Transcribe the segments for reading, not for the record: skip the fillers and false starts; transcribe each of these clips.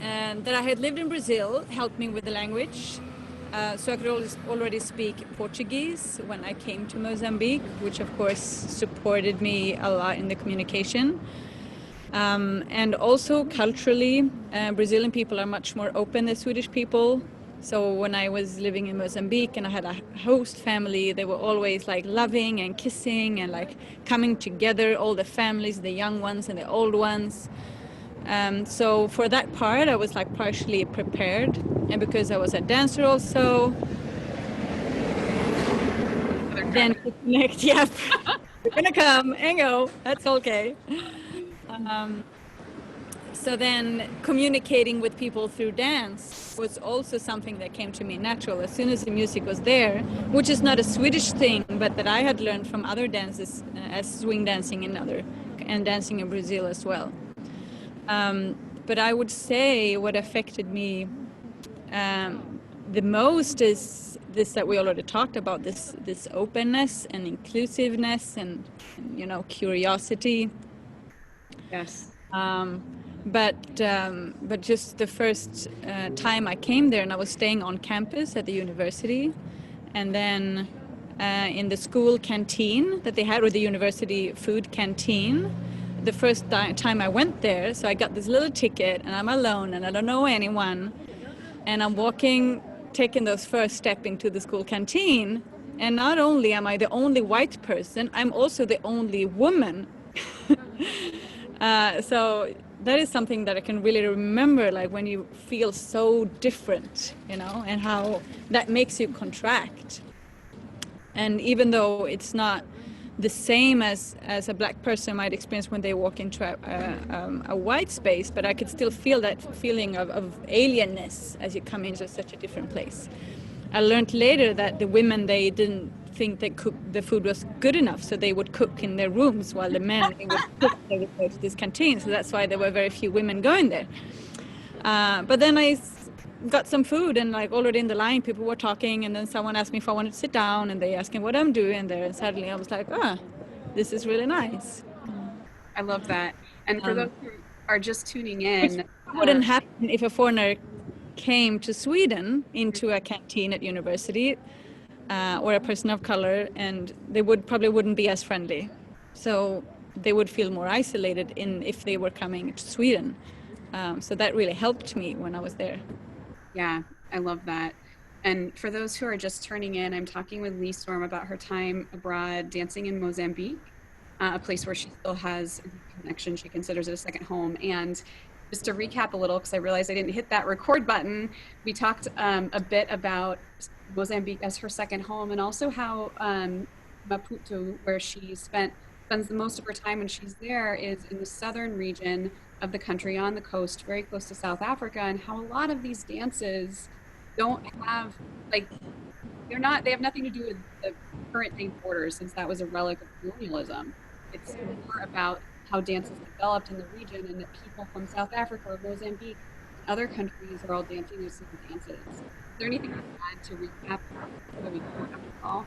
And that I had lived in Brazil helped me with the language. So I could already speak Portuguese when I came to Mozambique, which of course supported me a lot in the communication. And also culturally, Brazilian people are much more open than Swedish people. So when I was living in Mozambique and I had a host family, they were always like loving and kissing and like coming together, all the families, the young ones and the old ones. So for that part, I was like partially prepared. And because I was a dancer also, then to connect, yep, we're gonna come and go, that's okay. So then communicating with people through dance was also something that came to me natural as soon as the music was there, which is not a Swedish thing, but that I had learned from other dances as swing dancing and dancing in Brazil as well. But I would say what affected me the most is this that we already talked about, this openness and inclusiveness and curiosity. Yes. But just the first time I came there, and I was staying on campus at the university, and then in the school canteen that they had, or the university food canteen, the first time I went there, so I got this little ticket and I'm alone and I don't know anyone, and I'm taking those first step into the school canteen, and not only am I the only white person, I'm also the only woman. So that is something that I can really remember, like when you feel so different, and how that makes you contract. And even though it's not the same as a black person might experience when they walk into a white space, but I could still feel that feeling of alienness as you come into such a different place. I learned later that the women, they didn't think that the food was good enough, so they would cook in their rooms, while the men they would cook, they would go to this canteen. So that's why there were very few women going there. But then I got some food, and like already in the line, people were talking, and then someone asked me if I wanted to sit down, and they asked me what I'm doing there, and suddenly I was like, this is really nice. I love that. And for those who are just tuning in, which wouldn't happen if a foreigner came to Sweden into a canteen at university, or a person of color, and they probably wouldn't be as friendly. So they would feel more isolated if they were coming to Sweden. So that really helped me when I was there. Yeah, I love that. And for those who are just turning in, I'm talking with Lee Storm about her time abroad dancing in Mozambique, a place where she still has a connection. She considers it a second home. And just to recap a little, because I realized I didn't hit that record button, we talked a bit about Mozambique as her second home, and also how Maputo, where she spends the most of her time when she's there, is in the southern region of the country on the coast, very close to South Africa, and how a lot of these dances don't have, they have nothing to do with the current day borders, since that was a relic of colonialism. It's more about how dances developed in the region, and that people from South Africa or Mozambique and other countries are all dancing those same dances. Is there anything you can add to recap what we go after the call?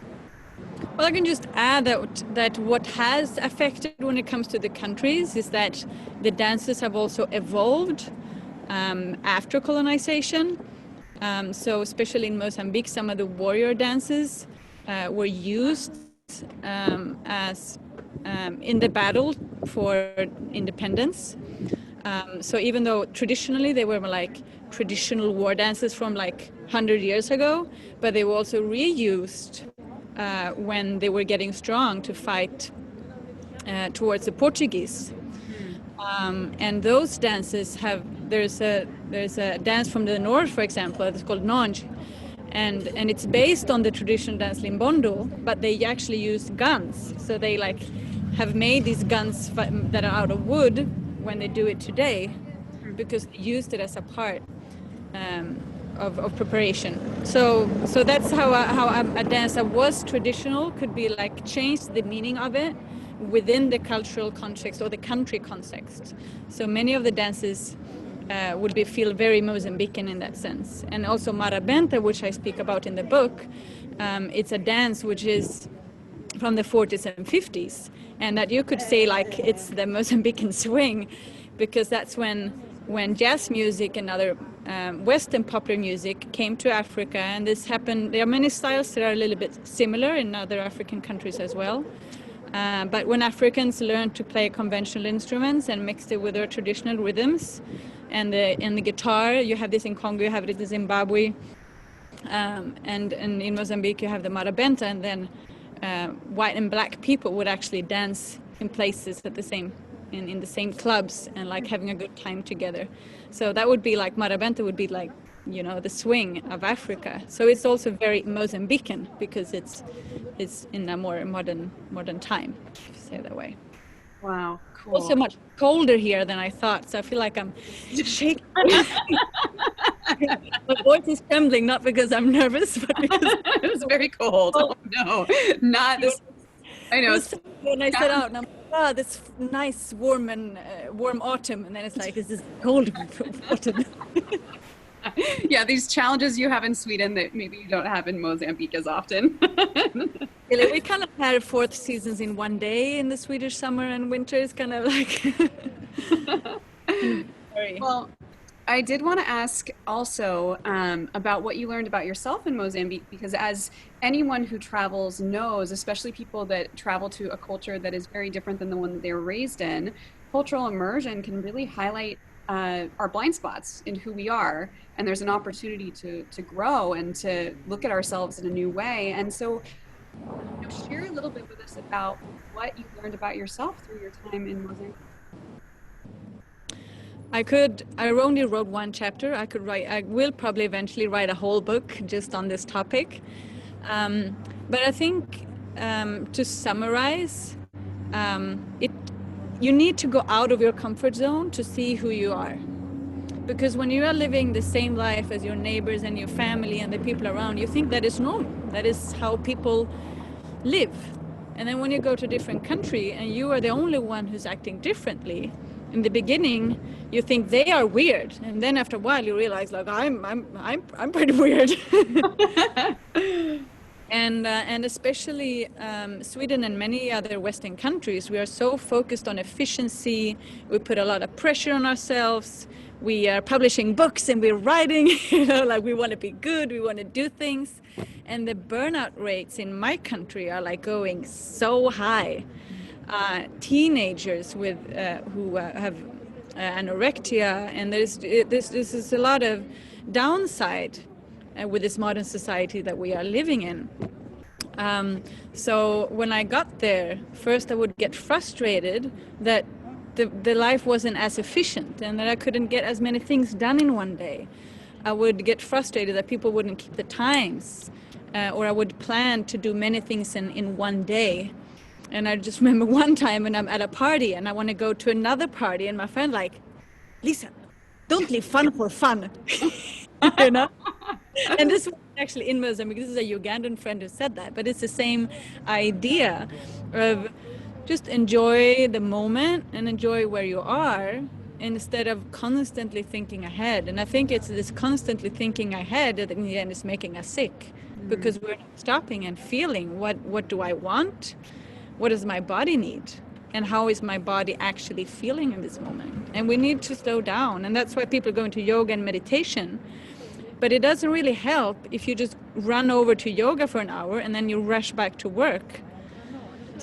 Well, I can just add that what has affected when it comes to the countries is that the dances have also evolved after colonization. So especially in Mozambique, some of the warrior dances were used as in the battle for independence. So even though traditionally they were like traditional war dances from like 100 years ago, but they were also reused when they were getting strong to fight towards the Portuguese. And those dances there's a dance from the north, for example, it's called nonge, and it's based on the traditional dance limbondo, but they actually use guns. So they like have made these guns that are out of wood when they do it today, because they used it as a part of preparation. So that's how a dance that was traditional could be like changed the meaning of it within the cultural context or the country context. So many of the dances would feel very Mozambican in that sense. And also marabenta, which I speak about in the book, it's a dance which is from the 40s and 50s, and that you could say like it's the Mozambican swing, because that's when jazz music and other Western popular music came to Africa, and this happened. There are many styles that are a little bit similar in other African countries as well. But when Africans learned to play conventional instruments and mixed it with their traditional rhythms, and the guitar, you have this in Congo, you have it in Zimbabwe, and in Mozambique you have the marabenta, and then white and black people would actually dance in places at the same in the same clubs and like having a good time together. So that would be like marabenta would be like, you know, the swing of Africa. So it's also very Mozambican because it's in a more modern time, if you say it that way. Wow, cool. Also much colder here than I thought, so I feel like I'm shaking. My voice is trembling, not because I'm nervous, but because it was very cold. Oh no, not this. I know. When I set out, and I'm like, oh, this nice warm autumn, and then it's like, is this cold autumn? Yeah, these challenges you have in Sweden that maybe you don't have in Mozambique as often. We kind of had 4 seasons in one day in the Swedish summer and winter. Is kind of like. Well, I did want to ask also about what you learned about yourself in Mozambique, because as anyone who travels knows, especially people that travel to a culture that is very different than the one that they were raised in, cultural immersion can really highlight our blind spots in who we are, and there's an opportunity to grow and to look at ourselves in a new way. And so, share a little bit with us about what you learned about yourself through your time in Mozambique. I only wrote 1 chapter. I will probably eventually write a whole book just on this topic. But I think to summarize, you need to go out of your comfort zone to see who you are. Because when you are living the same life as your neighbors and your family and the people around, you think that is normal. That is how people live. And then when you go to a different country and you are the only one who's acting differently, in the beginning you think they are weird, and then after a while you realize, like, I'm pretty weird. And especially Sweden and many other Western countries, we are so focused on efficiency. We put a lot of pressure on ourselves. We are publishing books and we're writing, like we want to be good, we want to do things. And the burnout rates in my country are like going so high. Teenagers with who have anorexia, and this is a lot of downside with this modern society that we are living in. So when I got there, first I would get frustrated that the life wasn't as efficient and that I couldn't get as many things done in one day. I would get frustrated that people wouldn't keep the times, or I would plan to do many things in one day. And I just remember one time when I'm at a party and I want to go to another party, and my friend like, Lisa, don't leave fun for fun. You know? And this was actually in Mozambique. This is a Ugandan friend who said that, but it's the same idea of just enjoy the moment and enjoy where you are instead of constantly thinking ahead. And I think it's this constantly thinking ahead that in the end is making us sick, because we're not stopping and feeling what do I want? What does my body need? And how is my body actually feeling in this moment? And we need to slow down. And that's why people go into yoga and meditation. But it doesn't really help if you just run over to yoga for an hour and then you rush back to work.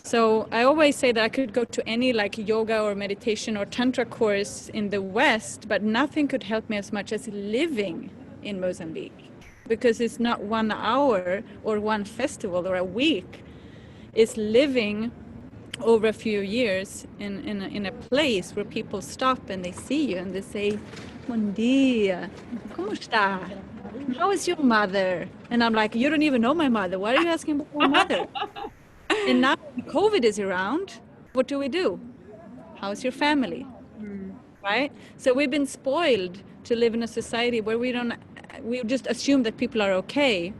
So I always say that I could go to any like yoga or meditation or tantra course in the West, but nothing could help me as much as living in Mozambique. Because it's not 1 hour or one festival or a week. It's living over a few years in a place where people stop and they see you and they say, "Bom dia, como está? How is your mother?" And I'm like, "You don't even know my mother. Why are you asking about my mother?" And now COVID is around. What do? How's your family? Right? So we've been spoiled to live in a society where we just assume that people are okay.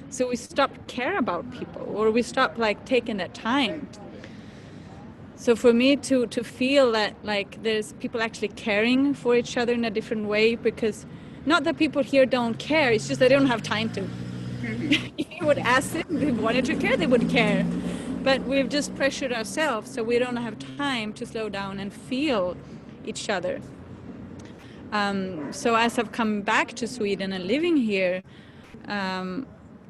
So we stop care about people, or we stop like taking that time. So for me to feel that like there's people actually caring for each other in a different way, because not that people here don't care, it's just they don't have time to. If you would ask them if they wanted to care, they would care. But we've just pressured ourselves, so we don't have time to slow down and feel each other. So as I've come back to Sweden and living here,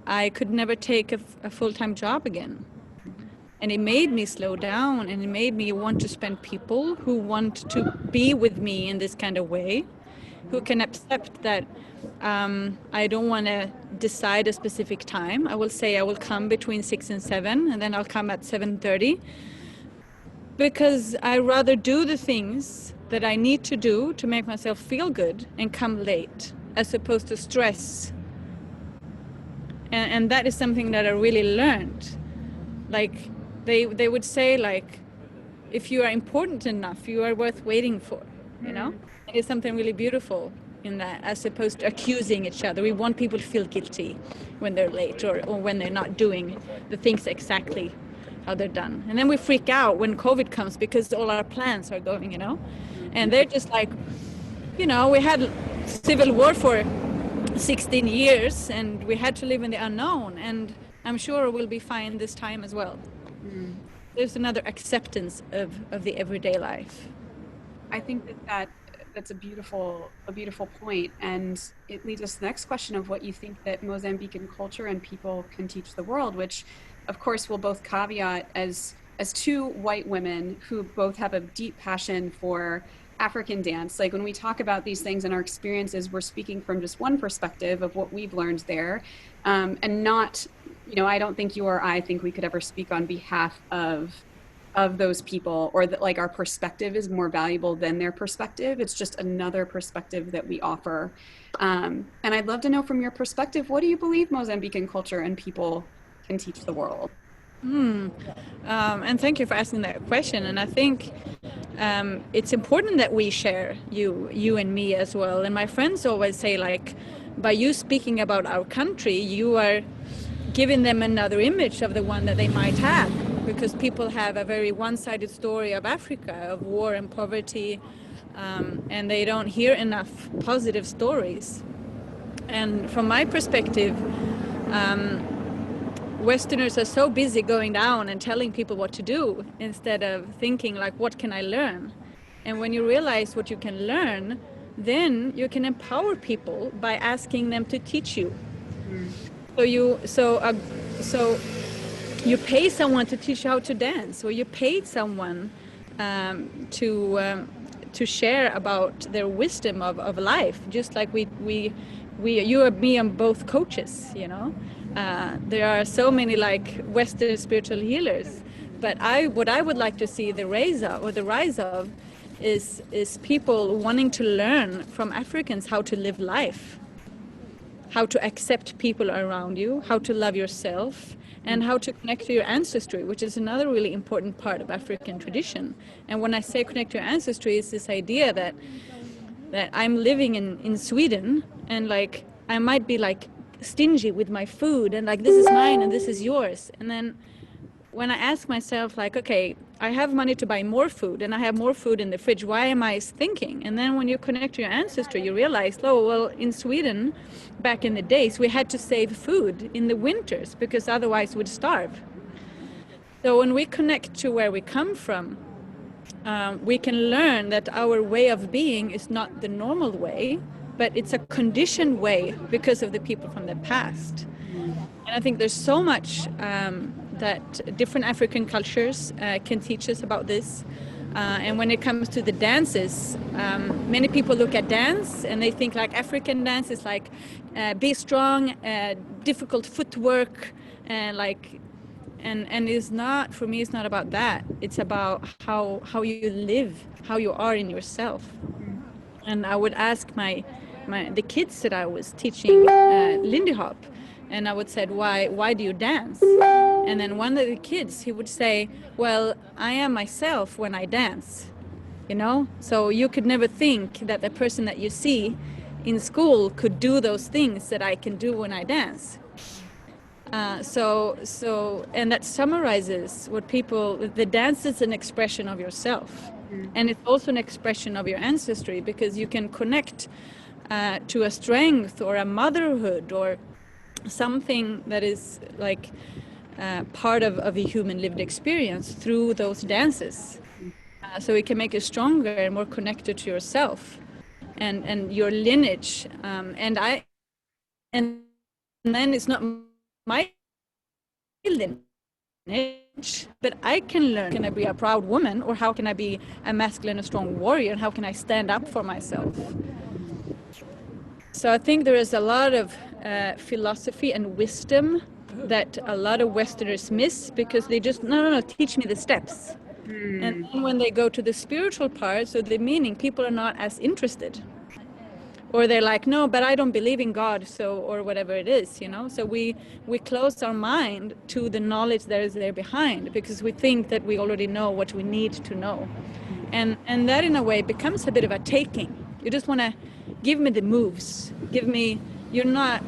I could never take a full-time job again. And it made me slow down, and it made me want to spend people who want to be with me in this kind of way, who can accept that I don't want to decide a specific time. I will say I will come between 6 and 7, and then I'll come at 7:30, because I rather do the things that I need to do to make myself feel good and come late, as opposed to stress. And that is something that I really learned. Like they would say, like, if you are important enough, you are worth waiting for, you know? And it's something really beautiful in that, as opposed to accusing each other. We want people to feel guilty when they're late or when they're not doing the things exactly how they're done. And then we freak out when COVID comes because all our plans are going, you know? And they're just like, you know, we had civil war for 16 years and we had to live in the unknown, and I'm sure we'll be fine this time as well. There's another acceptance of the everyday life. I think that's a beautiful point, and it leads us to the next question of what you think that Mozambican culture and people can teach the world, which of course we'll both caveat as two white women who both have a deep passion for African dance. Like when we talk about these things and our experiences, we're speaking from just one perspective of what we've learned there, and not, you know, I don't think you or I think we could ever speak on behalf of those people, or that like our perspective is more valuable than their perspective. It's just another perspective that we offer. And I'd love to know from your perspective, what do you believe Mozambican culture and people can teach the world? And thank you for asking that question. And I think it's important that we share, you and me as well. And my friends always say, like, by you speaking about our country, you are giving them another image of the one that they might have, because people have a very one-sided story of Africa, of war and poverty, and they don't hear enough positive stories. And from my perspective, Westerners are so busy going down and telling people what to do instead of thinking, like, what can I learn? And when you realize what you can learn, then you can empower people by asking them to teach you. So you pay someone to teach you how to dance, or you paid someone to share about their wisdom of life, just like we you and me are both coaches, you know. There are so many like Western spiritual healers, but what I would like to see the rise of is people wanting to learn from Africans how to live life, how to accept people around you, how to love yourself, and how to connect to your ancestry, which is another really important part of African tradition. And when I say connect to your ancestry, it's this idea that I'm living in Sweden, and like I might be like stingy with my food, and like this is mine and this is yours. And then when I ask myself, like, okay, I have money to buy more food and I have more food in the fridge, why am I thinking? And then when you connect to your ancestry, you realize, oh, well, in Sweden, back in the days, we had to save food in the winters because otherwise we'd starve. So when we connect to where we come from, we can learn that our way of being is not the normal way, but it's a conditioned way because of the people from the past. And I think there's so much that different African cultures can teach us about this. And when it comes to the dances, many people look at dance and they think like African dance is like be strong, difficult footwork, and like, and it's not, for me, it's not about that. It's about how you live, how you are in yourself. And I would ask the kids that I was teaching Lindy Hop, and I would say, why do you dance? And then one of the kids, he would say, well, I am myself when I dance, you know? So you could never think that the person that you see in school could do those things that I can do when I dance. And that summarizes what the dance is an expression of yourself. And it's also an expression of your ancestry, because you can connect to a strength or a motherhood or something that is like part of a human lived experience through those dances. so it can make you stronger and more connected to yourself and your lineage. And then it's not my lineage, but I can learn. Can I be a proud woman, or how can I be a masculine, a strong warrior, and how can I stand up for myself? So I think there is a lot of philosophy and wisdom that a lot of Westerners miss, because they just, no, teach me the steps. And then when they go to the spiritual part, so the meaning, people are not as interested. Or they're like, no, but I don't believe in God, so, or whatever it is, you know. So we close our mind to the knowledge that is there behind, because we think that we already know what we need to know. And that in a way becomes a bit of a taking. You just want to give me the moves. Give me, you're not,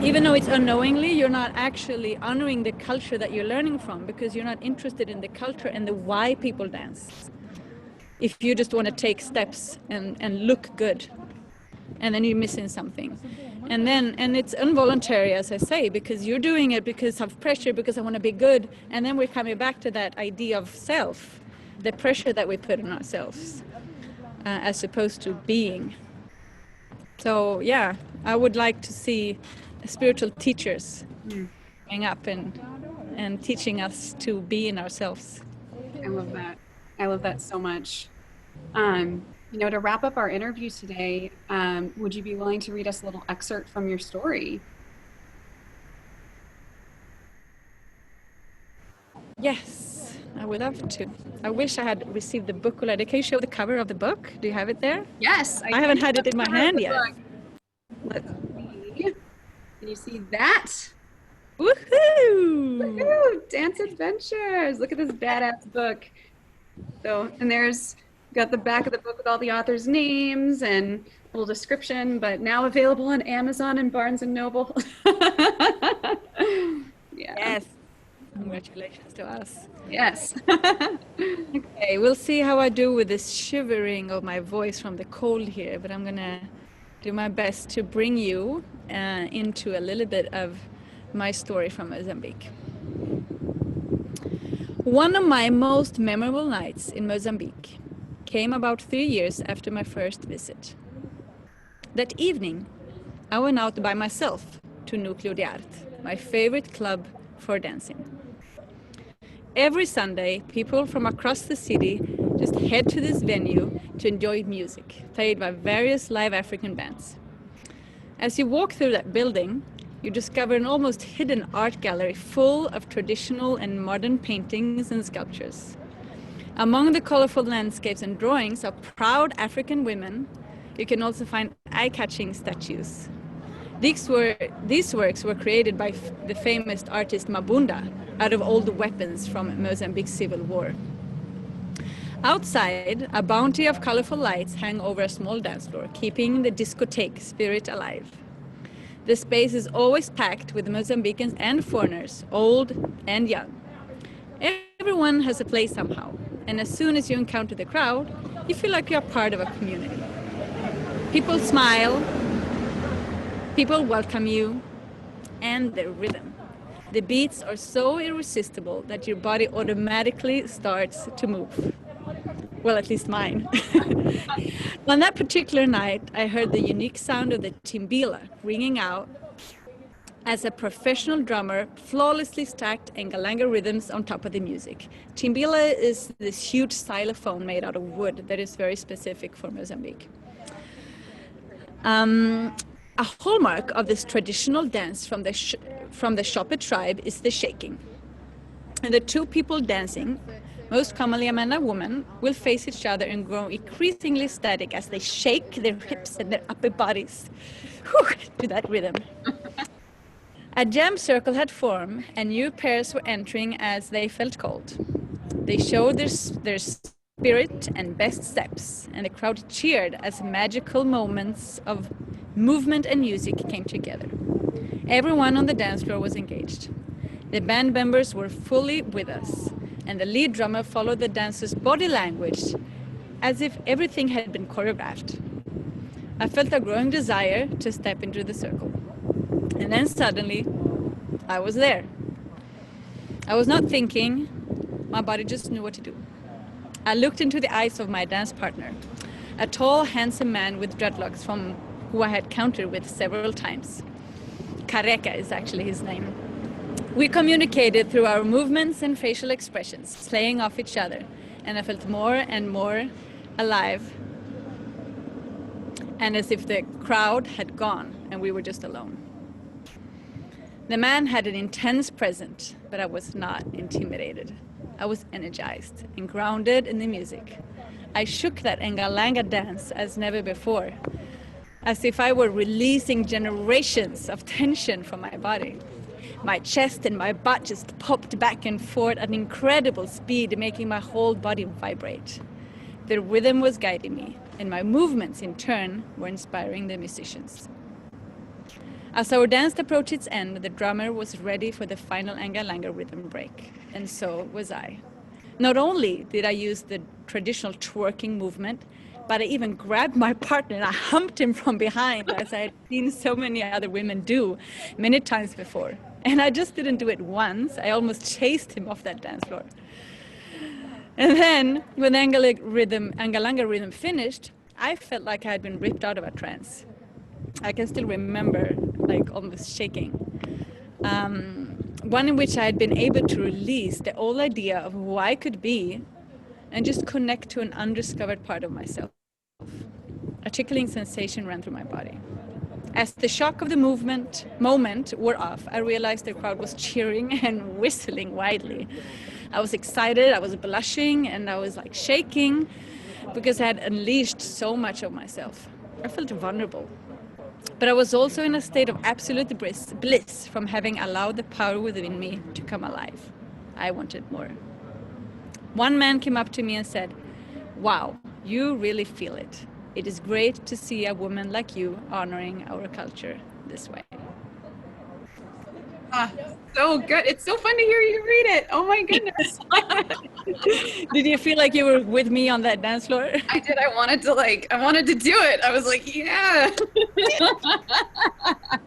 even though it's unknowingly, you're not actually honoring the culture that you're learning from, because you're not interested in the culture and the why people dance. If you just want to take steps and look good, and then you're missing something. And it's involuntary, as I say, because you're doing it because of pressure, because I want to be good. And then we're coming back to that idea of self, the pressure that we put on ourselves, as opposed to being. So yeah, I would like to see spiritual teachers coming up and teaching us to be in ourselves. I love that. I love that so much. You know, to wrap up our interview today, would you be willing to read us a little excerpt from your story? Yes, I would love to. I wish I had received the book already. Can you show the cover of the book? Do you have it there? Yes, I haven't had it in my hand yet. Let's see. Can you see that? Woohoo! Woohoo! Dance Adventures. Look at this badass book. So, and there's got the back of the book with all the authors' names and a little description, but now available on Amazon and Barnes and Noble. Yeah. Yes. Congratulations to us. Yes. Okay, we'll see how I do with this shivering of my voice from the cold here, but I'm gonna do my best to bring you into a little bit of my story from Mozambique. One of my most memorable nights in Mozambique came about 3 years after my first visit. That evening, I went out by myself to Núcleo de Arte, my favorite club for dancing. Every Sunday, people from across the city just head to this venue to enjoy music, played by various live African bands. As you walk through that building, you discover an almost hidden art gallery full of traditional and modern paintings and sculptures. Among the colorful landscapes and drawings of proud African women, you can also find eye-catching statues. These works were created by the famous artist Mabunda out of old weapons from Mozambique's civil war. Outside, a bounty of colorful lights hang over a small dance floor, keeping the discotheque spirit alive. The space is always packed with Mozambicans and foreigners, old and young. Everyone has a place somehow, and as soon as you encounter the crowd, you feel like you're part of a community. People smile, people welcome you, and the rhythm. The beats are so irresistible that your body automatically starts to move. Well, at least mine. On that particular night, I heard the unique sound of the timbila ringing out as a professional drummer flawlessly stacked Ngalanga rhythms on top of the music. Timbila is this huge xylophone made out of wood that is very specific for Mozambique. A hallmark of this traditional dance from the Shope tribe is the shaking. And the two people dancing, most commonly a man and a woman, will face each other and grow increasingly static as they shake their hips and their upper bodies to that rhythm. A jam circle had formed and new pairs were entering as they felt called. They showed their spirit and best steps, and the crowd cheered as magical moments of movement and music came together. Everyone on the dance floor was engaged. The band members were fully with us, and the lead drummer followed the dancer's body language as if everything had been choreographed. I felt a growing desire to step into the circle. And then suddenly, I was there. I was not thinking, my body just knew what to do. I looked into the eyes of my dance partner, a tall, handsome man with dreadlocks who I had countered with several times. Careca is actually his name. We communicated through our movements and facial expressions, playing off each other, and I felt more and more alive, and as if the crowd had gone and we were just alone. The man had an intense presence, but I was not intimidated. I was energized and grounded in the music. I shook that Engalanga dance as never before, as if I were releasing generations of tension from my body. My chest and my butt just popped back and forth at incredible speed, making my whole body vibrate. The rhythm was guiding me, and my movements in turn were inspiring the musicians. As our dance approached its end, the drummer was ready for the final Engalanga rhythm break, and so was I. Not only did I use the traditional twerking movement, but I even grabbed my partner and I humped him from behind, as I had seen so many other women do many times before. And I just didn't do it once, I almost chased him off that dance floor. And then, when the Engalanga rhythm finished, I felt like I had been ripped out of a trance. I can still remember, like, almost shaking. One in which I had been able to release the old idea of who I could be and just connect to an undiscovered part of myself. A tickling sensation ran through my body. As the shock of the moment wore off, I realized the crowd was cheering and whistling wildly. I was excited, I was blushing, and I was like shaking because I had unleashed so much of myself. I felt vulnerable. But I was also in a state of absolute bliss from having allowed the power within me to come alive. I wanted more. One man came up to me and said, "Wow, you really feel it. It is great to see a woman like you honoring our culture this way." So good. It's so fun to hear you read it. Oh my goodness. Did you feel like you were with me on that dance floor? I did. I wanted to do it. I was like, yeah.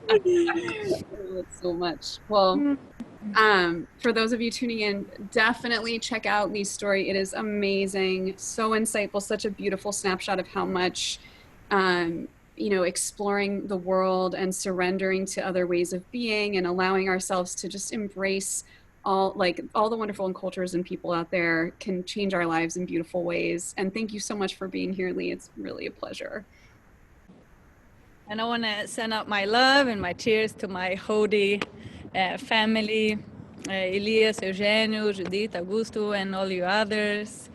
I love it so much. Well, for those of you tuning in, definitely check out Lee's story. It is amazing, so insightful, such a beautiful snapshot of how much, exploring the world and surrendering to other ways of being and allowing ourselves to just embrace all the wonderful cultures and people out there can change our lives in beautiful ways. And thank you so much for being here, Lee. It's really a pleasure. And I want to send out my love and my tears to my Hodi family, Elias, Eugenio, Judith, Augusto, and all you others,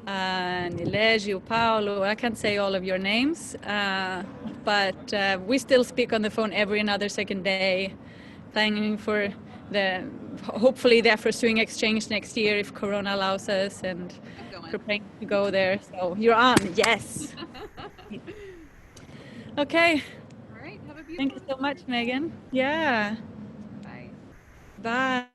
Nilegio, Paolo. I can't say all of your names, but we still speak on the phone every another second day, planning for hopefully the Afro-Swing exchange next year if Corona allows us, and preparing to go there. So you're on, yes. Okay. All right. Have a beautiful Thank you so much, Megan. Yeah. Bye. Bye.